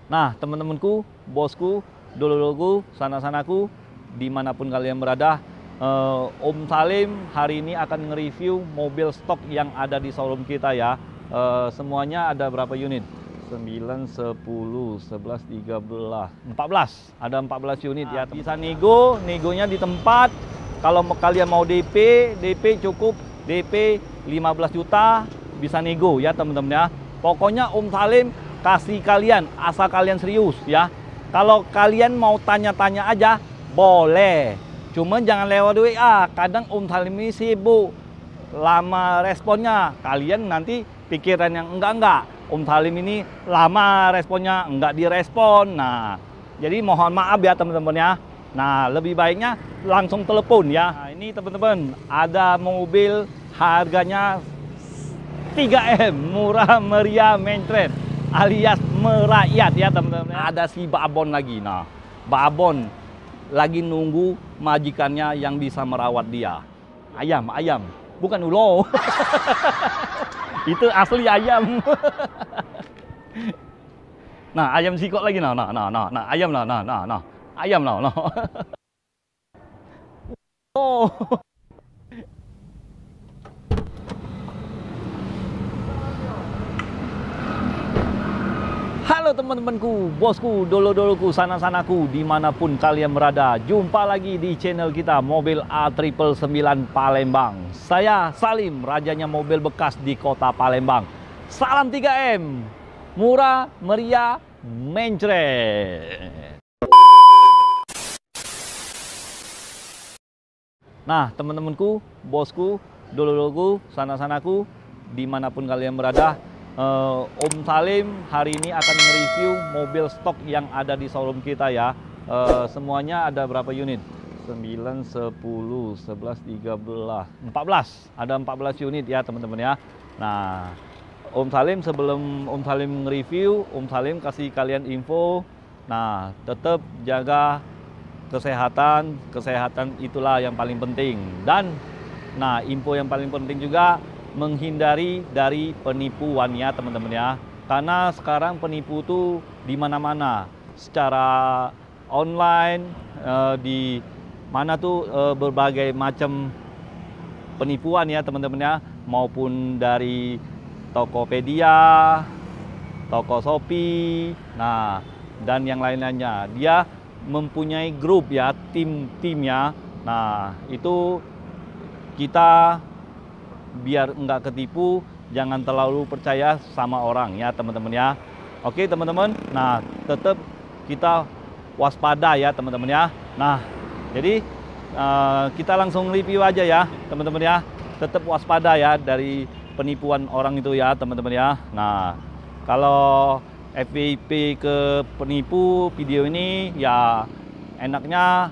Nah, teman-temanku, bosku, dulur-dulurku, sanak-sanaku, dimanapun kalian berada, Om Salim hari ini akan nge-review mobil stok yang ada di showroom kita ya. Semuanya ada berapa unit? 9, 10, 11, 13, 14. Ada 14 unit ya. Bisa negonya di tempat. Kalau kalian mau DP cukup DP 15 juta, bisa nego ya teman-teman ya. Pokoknya Om Salim kasih kalian, asal kalian serius ya. Kalau kalian mau tanya-tanya aja, boleh. Cuman jangan lewat WA, kadang Om Salim ini sibuk, lama responnya. Kalian nanti pikiran yang enggak. Om Salim ini lama responnya, enggak direspon. Nah, jadi mohon maaf ya teman-teman ya. Nah, lebih baiknya langsung telepon ya. Nah, ini teman-teman, ada mobil harganya 3M, murah meriah mencret, alias merakyat ya teman-teman. Ada si Babon lagi. Nah, Babon lagi nunggu majikannya yang bisa merawat dia. Ayam, bukan ulo. Itu asli ayam. Nah, ayam sikok lagi nah, ayam nah. Ayam nah. Oh. Halo teman-temanku, bosku, dulur-dulurku, sanak-sanaku, dimanapun kalian berada. Jumpa lagi di channel kita, Mobil A999 Palembang. Saya Salim, rajanya mobil bekas di kota Palembang. Salam 3M, murah, meriah, mencret. Nah, teman-temanku, bosku, dulur-dulurku, sanak-sanaku, dimanapun kalian berada, Om Salim hari ini akan nge-review mobil stok yang ada di showroom kita ya. Semuanya ada berapa unit? 9, 10, 11, 13, 14. Ada 14 unit ya teman-teman ya. Nah, Om Salim sebelum Om Salim nge-review, Om Salim kasih kalian info. Nah, tetap jaga kesehatan itulah yang paling penting. Dan, nah info yang paling penting juga, menghindari dari penipuan ya teman-teman ya. Karena sekarang penipu tuh di mana-mana, secara online, di mana tuh berbagai macam penipuan ya teman-teman ya, maupun dari Tokopedia, Toko Shopee, nah dan yang lain-lainnya. Dia mempunyai grup ya, tim-timnya. Nah, itu kita biar enggak ketipu, jangan terlalu percaya sama orang ya teman-teman ya. Oke teman-teman, nah tetap kita waspada ya teman-teman ya. Nah, jadi kita langsung review aja ya teman-teman ya. Tetap waspada ya dari penipuan orang itu ya teman-teman ya. Nah, kalau FYP ke penipu video ini ya enaknya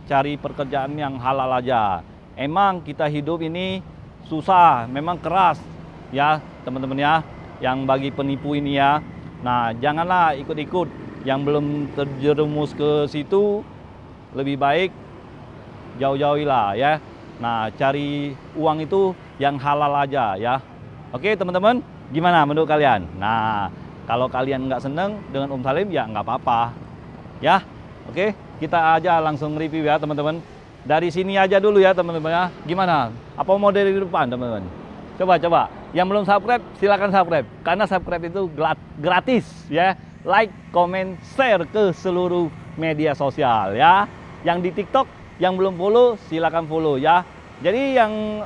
cari pekerjaan yang halal aja. Emang kita hidup ini susah, memang keras ya teman-teman ya, yang bagi penipu ini ya. Nah, janganlah ikut-ikut yang belum terjerumus ke situ, lebih baik jauh-jauhilah ya. Nah, cari uang itu yang halal aja ya. Oke teman-teman, gimana menurut kalian? Nah, kalau kalian nggak seneng dengan Om Salim ya nggak apa-apa ya. Oke, kita aja langsung review ya teman-teman. Dari sini aja dulu ya teman-teman ya. Gimana? Apa mau dari depan teman-teman? Coba. Yang belum subscribe silakan subscribe. Karena subscribe itu gratis ya. Like, comment, share ke seluruh media sosial ya. Yang di TikTok yang belum follow silakan follow ya. Jadi yang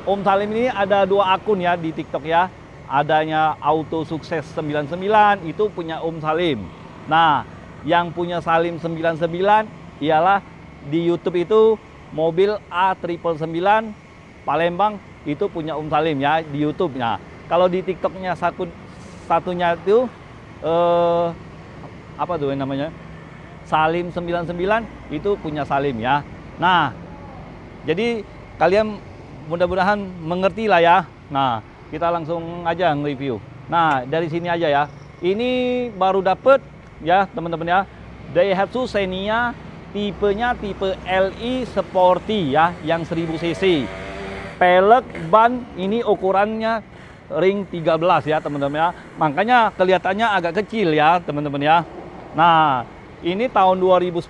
Om Salim ini ada 2 akun ya di TikTok ya. Adanya Auto Sukses 99 itu punya Om Salim. Nah, yang punya Salim 99 ialah di YouTube itu mobil A999 Palembang itu punya Om Salim ya di YouTube. Nah, kalau di TikToknya satunya itu apa tuh namanya? Salim 99 itu punya Salim ya. Nah, jadi kalian mudah-mudahan mengerti lah ya. Nah, kita langsung aja nge-review. Nah, dari sini aja ya. Ini baru dapet ya teman-teman ya. Daihatsu Xenia, tipenya tipe LI Sporty ya, yang 1000 cc. Pelek ban ini ukurannya ring 13 ya teman-teman ya. Makanya kelihatannya agak kecil ya teman-teman ya. Nah, ini tahun 2010,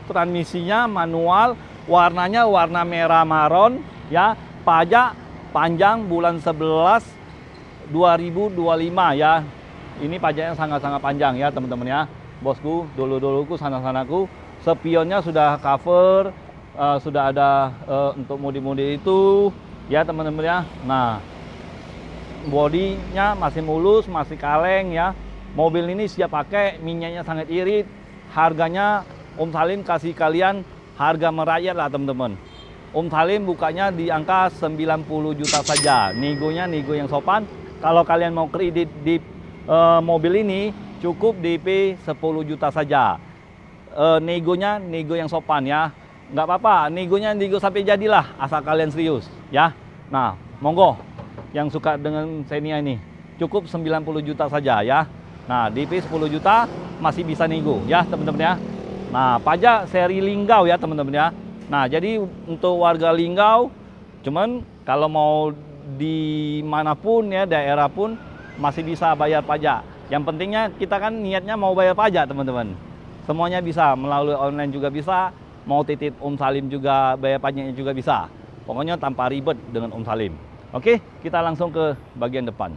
transmisinya manual, warnanya warna merah maron ya. Pajak panjang bulan 11 2025 ya. Ini pajaknya sangat-sangat panjang ya teman-teman ya. Bosku, dulu-duluku, sana-sanaku, spionnya sudah cover, sudah ada untuk modi-modi itu ya teman-teman ya. Nah, bodinya masih mulus, masih kaleng ya. Mobil ini siap pakai, minyaknya sangat irit. Harganya Om Salim kasih kalian harga merakyat lah teman-teman. Om Salim bukanya di angka 90 juta saja. Negonya nego yang sopan. Kalau kalian mau kredit di mobil ini cukup DP 10 juta saja. Negonya nego yang sopan ya. Nggak apa-apa, negonya nego sampai jadilah, asal kalian serius ya. Nah, monggo yang suka dengan Xenia ini, cukup 90 juta saja ya. Nah, DP 10 juta masih bisa nego ya teman-teman ya. Nah, pajak seri Linggau ya teman-teman ya. Nah, jadi untuk warga Linggau, cuman kalau mau dimanapun ya, daerah pun masih bisa bayar pajak. Yang pentingnya kita kan niatnya mau bayar pajak teman-teman. Semuanya bisa, melalui online juga bisa, mau titip Om Salim juga bayar pajaknya juga bisa. Pokoknya tanpa ribet dengan Om Salim. Oke, kita langsung ke bagian depan.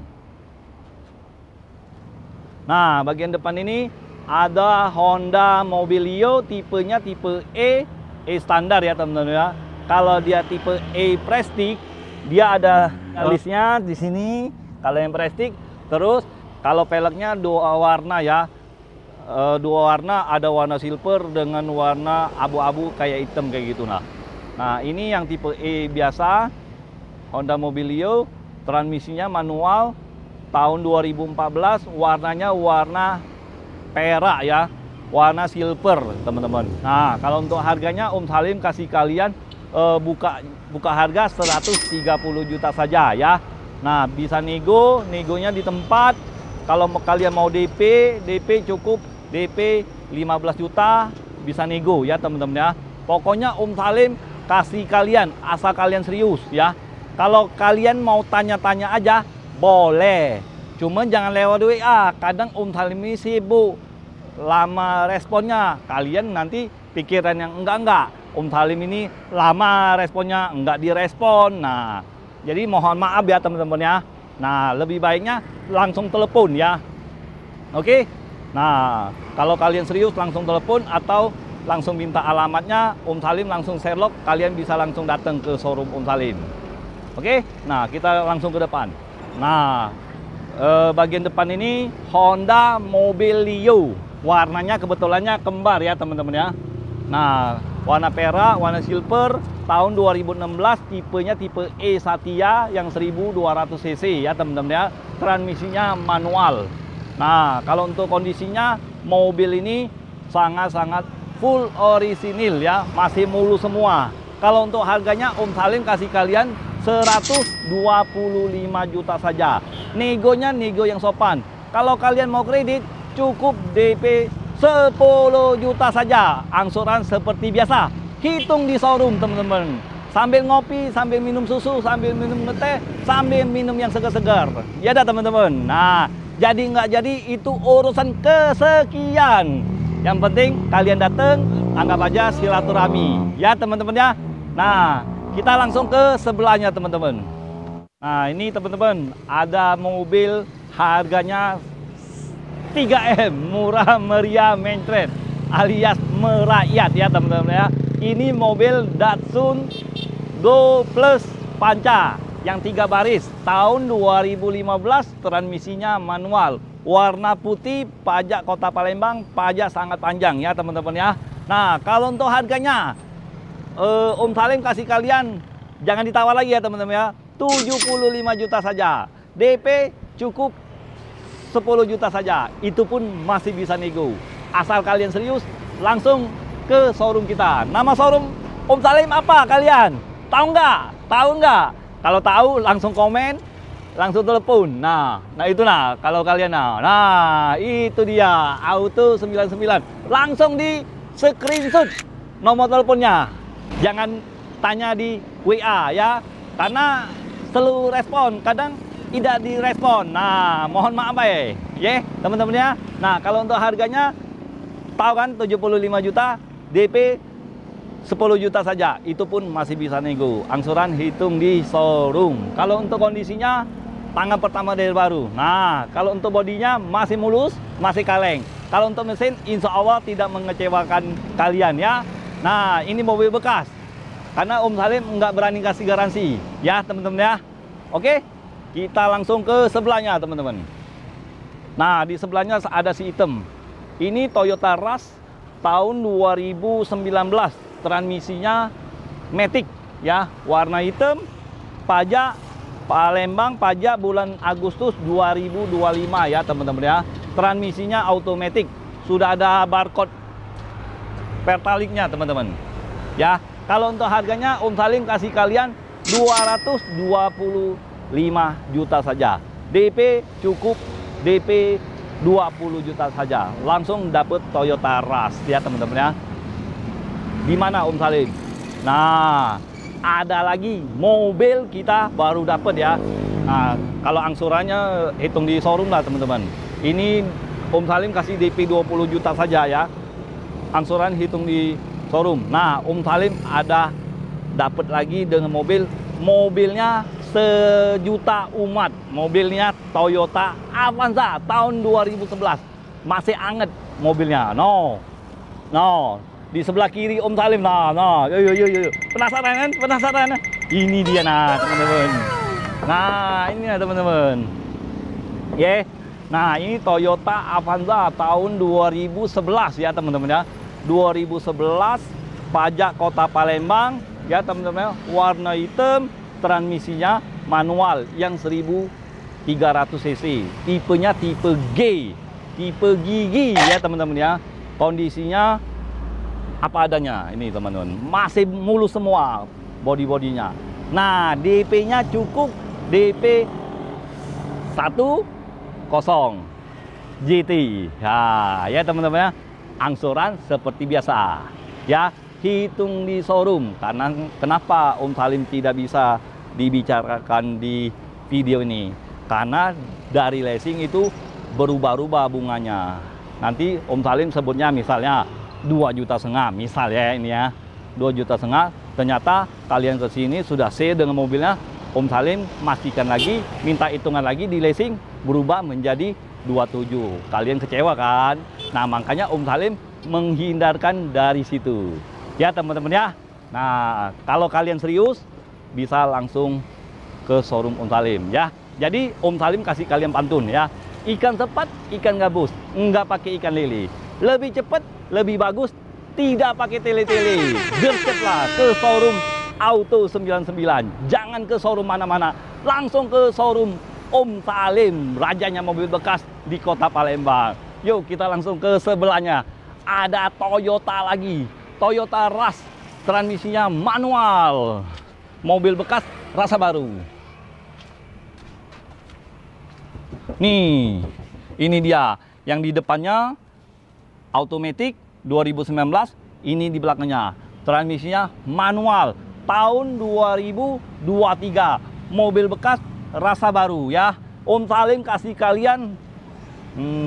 Nah, bagian depan ini ada Honda Mobilio, tipenya tipe E standar ya teman-teman ya. Kalau dia tipe E Prestige, dia ada listnya di sini. Kalau yang Prestige, terus kalau peleknya dua warna ya. Dua warna, ada warna silver dengan warna abu-abu kayak hitam kayak gitu. Nah, ini yang tipe E biasa, Honda Mobilio, transmisinya manual, tahun 2014, warnanya warna perak ya, warna silver teman-teman. Nah, kalau untuk harganya Om Salim kasih kalian buka harga 130 juta saja ya. Nah, bisa negonya di tempat. Kalau kalian mau DP cukup DP 15 juta, bisa nego ya teman-teman ya. Pokoknya Om Salim kasih kalian, asal kalian serius ya. Kalau kalian mau tanya-tanya aja, boleh. Cuman jangan lewat WA, kadang Om Salim ini sibuk, lama responnya. Kalian nanti pikiran yang enggak. Om Salim ini lama responnya, enggak direspon. Nah, jadi mohon maaf ya teman-teman ya. Nah, lebih baiknya langsung telepon ya. Oke? Nah, kalau kalian serius langsung telepon atau langsung minta alamatnya, Om Salim langsung Sherlock, kalian bisa langsung datang ke showroom Om Salim. Oke? Nah, kita langsung ke depan. Nah, bagian depan ini Honda Mobilio. Warnanya kebetulannya kembar ya teman-teman ya. Nah, warna perak, warna silver, tahun 2016, tipenya tipe E Satya yang 1200 cc ya teman-teman ya. Transmisinya manual. Nah, kalau untuk kondisinya mobil ini sangat-sangat full orisinil ya, masih mulus semua. Kalau untuk harganya Om Salim kasih kalian 125 juta saja. Negonya nego yang sopan. Kalau kalian mau kredit cukup DP 10 juta saja. Angsuran seperti biasa. Hitung di showroom teman-teman. Sambil ngopi, sambil minum susu, sambil minum teh, sambil minum yang segar-segar. Ya dah teman-teman. Nah, jadi nggak jadi itu urusan kesekian. Yang penting kalian datang, anggap aja silaturahmi. Ya teman-teman ya. Nah, kita langsung ke sebelahnya teman-teman. Nah, ini teman-teman ada mobil harganya 3M, murah meriah mencret alias merakyat ya teman-teman ya. Ini mobil Datsun Go Plus Panca yang 3 baris, tahun 2015, transmisinya manual, warna putih, pajak Kota Palembang, pajak sangat panjang ya teman-teman ya. Nah, kalau untuk harganya Om Salim kasih kalian, jangan ditawar lagi ya teman-teman ya, 75 juta saja. DP cukup 10 juta saja, itu pun masih bisa nego. Asal kalian serius, langsung ke showroom kita. Nama showroom Om Salim apa kalian? Tahu nggak? Tahu nggak? Kalau tahu langsung komen, langsung telepon. Nah itu kalau kalian nah itu dia Auto 99. Langsung di screenshot nomor teleponnya. Jangan tanya di WA ya, karena selalu respon. Kadang tidak direspon. Nah, mohon maaf ya, teman-teman ya. Nah, kalau untuk harganya tahu kan 75 juta, DP 10 juta saja. Itu pun masih bisa nego. Angsuran hitung di showroom. Kalau untuk kondisinya tangan pertama dari baru. Nah, kalau untuk bodinya masih mulus, masih kaleng. Kalau untuk mesin, insya Allah tidak mengecewakan kalian ya. Nah, ini mobil bekas. Karena Om Salim nggak berani kasih garansi. Ya, teman-teman ya. Oke, kita langsung ke sebelahnya, teman-teman. Nah, di sebelahnya ada si item. Ini Toyota Rush tahun 2019. Transmisinya Matic ya, warna hitam, pajak Palembang, pajak bulan Agustus 2025 ya, teman-teman ya. Transmisinya automatic, sudah ada barcode pertaliknya, teman-teman. Ya, kalau untuk harganya Om Salim kasih kalian 225 juta saja. DP cukup DP 20 juta saja. Langsung dapet Toyota Rush ya, teman-teman ya. Di mana Om Salim? Nah, ada lagi mobil kita baru dapat ya. Nah, kalau angsurannya hitung di showroom lah, teman-teman. Ini Om Salim kasih DP 20 juta saja ya. Angsuran hitung di showroom. Nah, Om Salim ada dapat lagi dengan mobilnya sejuta umat. Mobilnya Toyota Avanza tahun 2011. Masih anget mobilnya. No. Di sebelah kiri Om Salim. Nah. Yo. Penasaran kan? Penasaran? Ini dia nah, teman-teman. Nah, ini ya, teman-teman. Ya. Nah, ini Toyota Avanza tahun 2011 ya, teman-teman ya. 2011, pajak Kota Palembang ya, teman-teman. Warna hitam, transmisinya manual yang 1300 cc. Tipenya tipe G, tipe gigi ya, teman-teman ya. Kondisinya apa adanya ini, teman-teman. Masih mulus semua body-bodinya. Nah, DP-nya cukup DP 10 GT. Ya, teman-teman ya. Angsuran seperti biasa. Ya, hitung di showroom. Karena kenapa Om Salim tidak bisa dibicarakan di video ini? Karena dari leasing itu berubah-ubah bunganya. Nanti Om Salim sebutnya misalnya 2,5 juta misal ya, ini ya. 2,5 juta. Ternyata kalian ke sini sudah C dengan mobilnya, Om Salim pastikan lagi, minta hitungan lagi di leasing berubah menjadi 27. Kalian kecewa kan? Nah, makanya Om Salim menghindarkan dari situ. Ya, teman-teman ya. Nah, kalau kalian serius bisa langsung ke showroom Om Salim ya. Jadi Om Salim kasih kalian pantun ya. Ikan cepat, ikan gabus, enggak pakai ikan lele. Lebih cepat, lebih bagus, tidak pakai tele-tele. Gerceplah ke showroom Auto 99. Jangan ke showroom mana-mana, langsung ke showroom Om Salim, rajanya mobil bekas di Kota Palembang. Yuk, kita langsung ke sebelahnya. Ada Toyota lagi, Toyota Rush, transmisinya manual, mobil bekas rasa baru. Nih, ini dia yang di depannya automatic 2019, ini di belakangnya transmisinya manual tahun 2023, mobil bekas rasa baru ya. Om Salim kasih kalian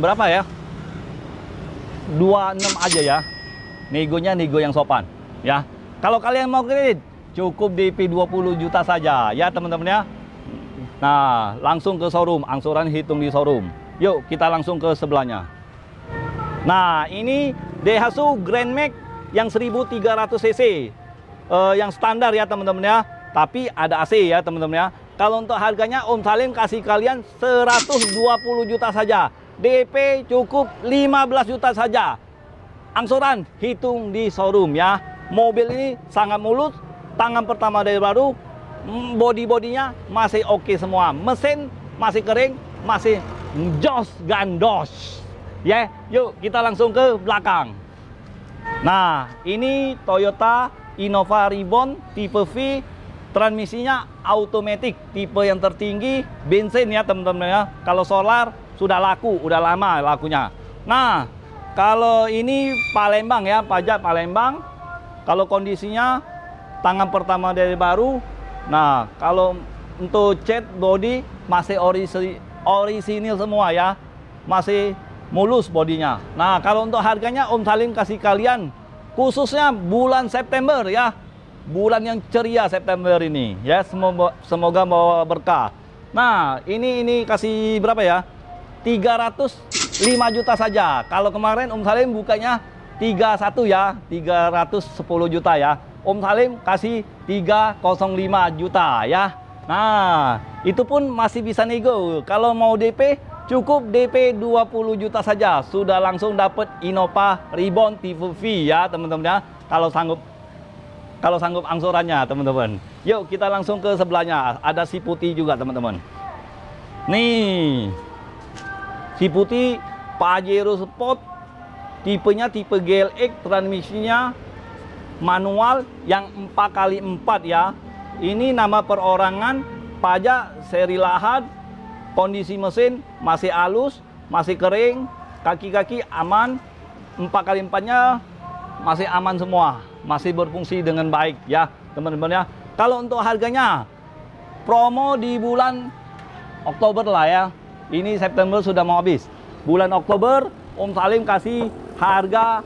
berapa ya? 26 aja ya. Negonya nego yang sopan ya. Kalau kalian mau kredit cukup DP 20 juta saja ya, teman-teman ya. Nah, langsung ke showroom, angsuran hitung di showroom. Yuk, kita langsung ke sebelahnya. Nah, ini Daihatsu Grand Max yang 1300 cc. Yang standar ya, teman-teman ya. Tapi ada AC ya, teman-teman ya. Kalau untuk harganya Om Salim kasih kalian 120 juta saja. DP cukup 15 juta saja. Angsuran hitung di showroom ya. Mobil ini sangat mulus, tangan pertama dari baru, body-bodinya masih oke semua. Mesin masih kering, masih jos gandos. Ya, yuk kita langsung ke belakang. Nah, ini Toyota Innova Reborn tipe V, transmisinya automatic, tipe yang tertinggi, bensin ya, teman-teman ya. Kalau solar sudah laku, udah lama lakunya. Nah, kalau ini Palembang ya, pajak Palembang. Kalau kondisinya tangan pertama dari baru. Nah, kalau untuk cat body masih orisinil semua ya. Masih mulus bodinya. Nah, kalau untuk harganya Om Salim kasih kalian khususnya bulan September ya. Bulan yang ceria September ini ya. Semoga bawa berkah. Nah, ini kasih berapa ya? 305 juta saja. Kalau kemarin Om Salim bukanya 31 ya, 310 juta ya. Om Salim kasih 305 juta ya. Nah, itu pun masih bisa nego. Kalau mau DP, cukup DP 20 juta saja. Sudah langsung dapat Innova Reborn tipe V ya, teman-teman ya. Kalau sanggup angsurannya, teman-teman. Yuk, kita langsung ke sebelahnya. Ada si putih juga, teman-teman. Nih, si putih Pajero Sport. Tipenya tipe GLX, transmisinya manual yang 4x4 ya. Ini nama perorangan, pajak seri lahat, kondisi mesin masih halus, masih kering, kaki-kaki aman, 4x4-nya masih aman semua, masih berfungsi dengan baik ya teman-teman ya. Kalau untuk harganya, promo di bulan Oktober lah ya. Ini September sudah mau habis. Bulan Oktober, Om Salim kasih harga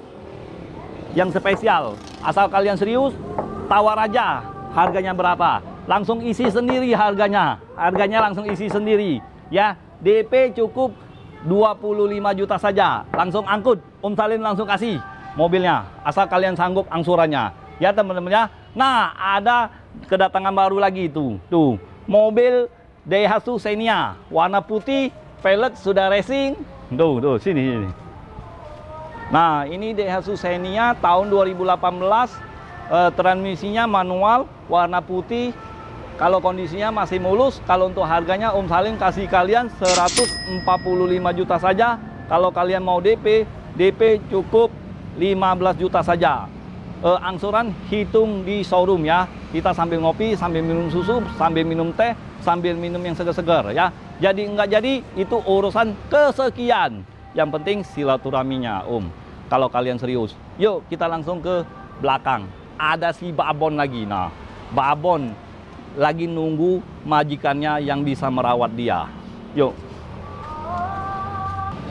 yang spesial. Asal kalian serius, tawar aja harganya berapa. Langsung isi sendiri harganya. Harganya langsung isi sendiri. Ya, DP cukup 25 juta saja. Langsung angkut, Om Salim langsung kasih mobilnya. Asal kalian sanggup angsurannya. Ya teman-teman ya. Nah, ada kedatangan baru lagi tuh. Tuh, mobil Daihatsu Xenia warna putih, velg sudah racing. Tuh, sini. Nah, ini Daihatsu Xenia tahun 2018, transmisinya manual, warna putih. Kalau kondisinya masih mulus, kalau untuk harganya Om Salim kasih kalian 145 juta saja. Kalau kalian mau DP cukup 15 juta saja. Angsuran hitung di showroom ya. Kita sambil ngopi, sambil minum susu, sambil minum teh, sambil minum yang segar-segar ya. Jadi enggak jadi, itu urusan kesekian. Yang penting silaturahminya Om. Kalau kalian serius. Yuk kita langsung ke belakang. Ada si Babon lagi. Nah, Babon lagi nunggu majikannya yang bisa merawat dia. Yuk.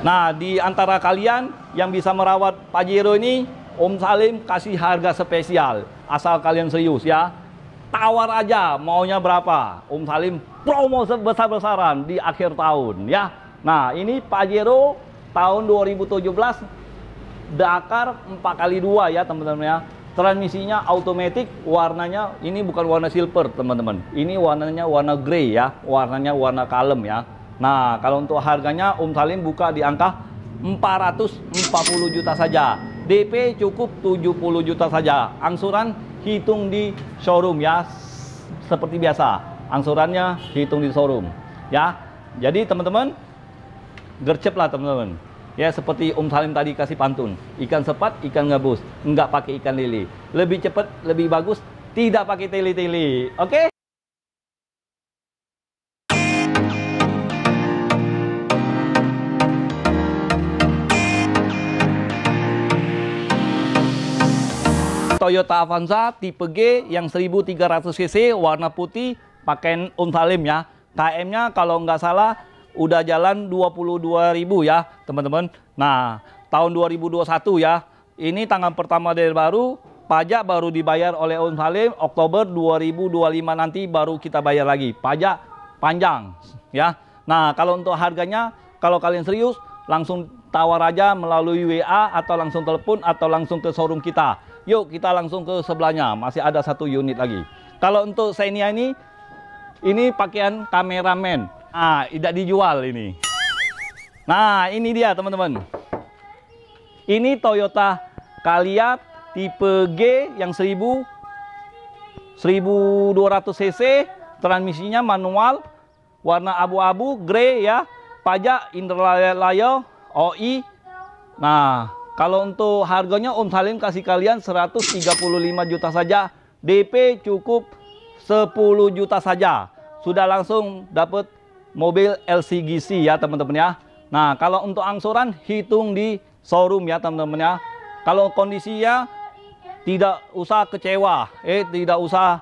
Nah, di antara kalian yang bisa merawat Pajero ini, Om Salim kasih harga spesial. Asal kalian serius ya. Tawar aja maunya berapa. Om Salim promo besar-besaran di akhir tahun ya. Nah, ini Pajero tahun 2017 Dakar 4x2 ya teman-teman ya. Transmisinya automatic, warnanya ini bukan warna silver teman-teman. Ini warnanya warna grey ya, warnanya warna kalem ya. Nah, kalau untuk harganya Om Salim buka di angka 440 juta saja. DP cukup 70 juta saja. Angsuran hitung di showroom ya. Seperti biasa, angsurannya hitung di showroom ya. Jadi teman-teman, gercep lah teman-teman. Ya, seperti Om Salim tadi kasih pantun, ikan sepat, ikan gabus, enggak pakai ikan lele. Lebih cepat, lebih bagus, tidak pakai tele-tele. Oke? Toyota Avanza tipe G yang 1300 cc, warna putih, pakai Om Salim ya. KM-nya kalau nggak salah udah jalan 22.000 ya teman-teman. Nah, tahun 2021 ya. Ini tanggal pertama dari baru, pajak baru dibayar oleh Om Salim. Oktober 2025 nanti baru kita bayar lagi. Pajak panjang ya. Nah, kalau untuk harganya, kalau kalian serius, langsung tawar aja melalui WA atau langsung telepon atau langsung ke showroom kita. Yuk kita langsung ke sebelahnya, masih ada satu unit lagi. Kalau untuk Xenia ini pakaian kameramen. Nah, tidak dijual ini. Nah, ini dia teman-teman. Ini Toyota Calya tipe G yang 1200 cc, transmisinya manual, warna abu-abu, grey ya, pajak Indralaya OI. Nah, kalau untuk harganya Om Salim kasih kalian 135 juta saja. DP cukup 10 juta saja. Sudah langsung dapat mobil LCGC ya teman-teman ya. Nah, kalau untuk angsuran hitung di showroom ya teman-teman ya. Kalau kondisinya tidak usah kecewa, tidak usah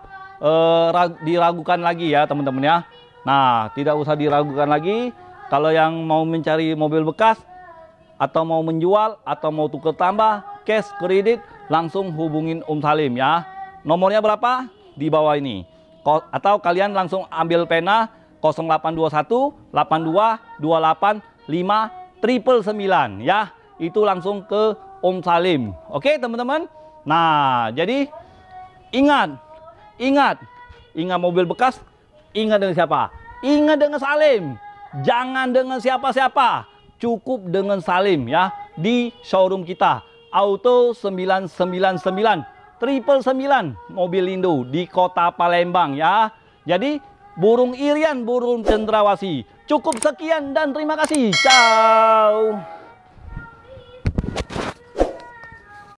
diragukan lagi ya teman-teman ya. Nah, tidak usah diragukan lagi. Kalau yang mau mencari mobil bekas atau mau menjual atau mau tukar tambah, cash, kredit, langsung hubungin Om Salim ya. Nomornya berapa? Di bawah ini. Atau kalian langsung ambil pena 0821 82 28 5 999 ya. Itu langsung ke Om Salim. Oke teman-teman. Nah, jadi ingat mobil bekas, ingat dengan siapa? Ingat dengan Salim. Jangan dengan siapa-siapa. Cukup dengan Salim ya. Di showroom kita. Auto 999 999 mobil Indo di Kota Palembang ya. Jadi burung Irian, burung cendrawasih. Cukup sekian dan terima kasih. Ciao.